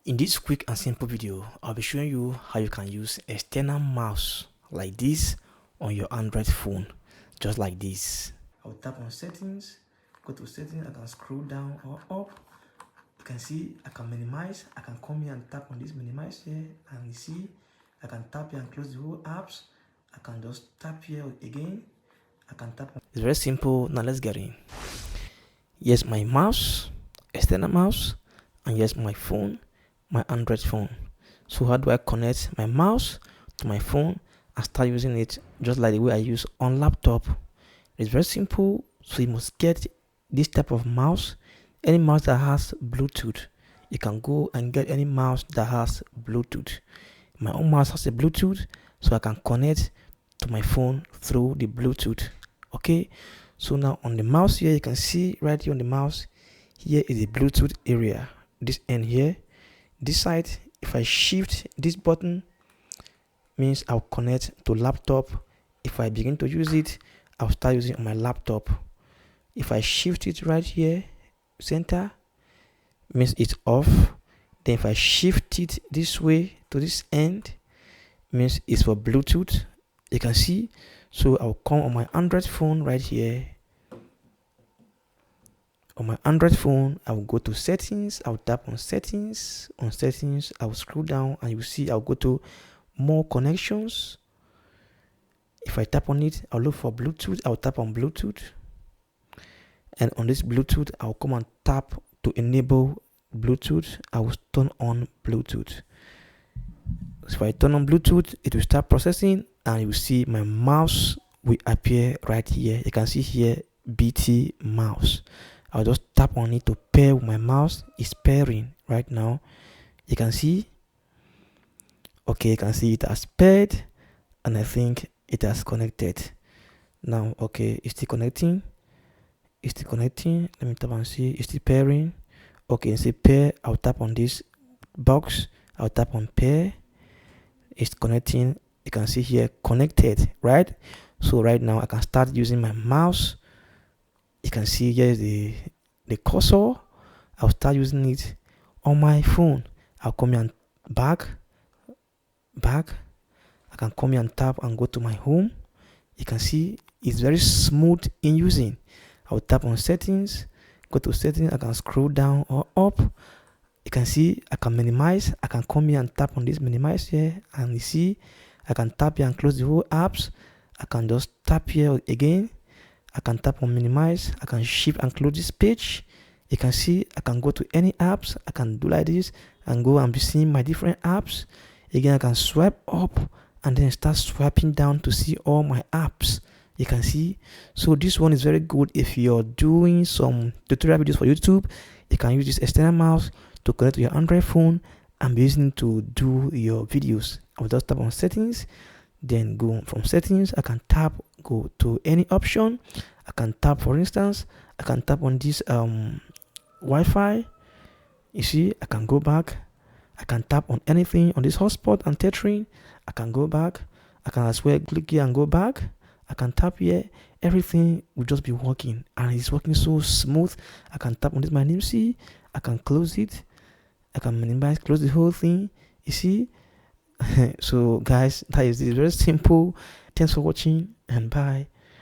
In this quick and simple video, I'll be showing you how you can use external mouse like this on your Android phone, just like this. I'll tap on settings, go to settings, I can scroll down or up. You can see I can minimize, I can come here and tap on this minimize here, and you see I can tap here and close the whole apps. I can just tap here again, I can tap on. It's very simple. Now let's get in. Here's my mouse, external mouse, and here's my phone, my Android phone. So how do I connect my mouse to my phone and start using it just like the way I use on laptop? It's very simple. So you must get this type of mouse, any mouse that has Bluetooth. You can go and get any mouse that has Bluetooth. My own mouse has a Bluetooth, so I can connect to my phone through the Bluetooth. Okay, so now on the mouse here, you can see right here on the mouse, here is the Bluetooth area. This end here, this side, if I shift this button, means I'll connect to laptop. If I begin to use it, I'll start using it on my laptop. If I shift it right here, center, means it's off. Then if I shift it this way to this end, means it's for Bluetooth. You can see. So I'll come on my Android phone right here. On my Android phone, I will go to settings. I'll tap on settings. On settings, I will scroll down and you see I'll go to more connections. If I tap on it, I'll look for Bluetooth. I'll tap on Bluetooth. And on this Bluetooth, I'll come and tap to enable Bluetooth. I will turn on Bluetooth. So if I turn on Bluetooth, it will start processing and you will see my mouse will appear right here. You can see here BT mouse. I'll just tap on it to pair with my mouse. It's pairing right now. You can see. Okay, you can see it has paired and I think it has connected. Now, okay, it's still connecting. It's still connecting. Let me tap and see. It's still pairing. Okay, see pair. I'll tap on this box. I'll tap on pair. It's connecting. You can see here connected, right? So right now I can start using my mouse. You can see here is the cursor. I'll start using it on my phone. I'll come here and back. I can come here and tap and go to my home. You can see it's very smooth in using. I'll tap on settings, go to settings. I can scroll down or up. You can see I can minimize. I can come here and tap on this minimize here, and you see I can tap here and close the whole apps. I can just tap here again. I can tap on minimize. I can shift and close this page. You can see I can go to any apps. I can do like this and go and be seeing my different apps. Again, I can swipe up and then start swiping down to see all my apps. You can see. So this one is very good if you're doing some tutorial videos for YouTube. You can use this external mouse to connect to your Android phone and be using to do your videos. I'll just tap on settings, then go from settings. I can tap, go to any option. I can tap, for instance, I can tap on this Wi-Fi. You see, I can go back. I can tap on anything on this hotspot and tethering. I can go back. I can as well click here and go back. I can tap here. Everything will just be working and it's working so smooth. I can tap on this my name. See, I can close it. I can minimize, close the whole thing. You see. So guys, that is it. Very simple. Thanks for watching and bye.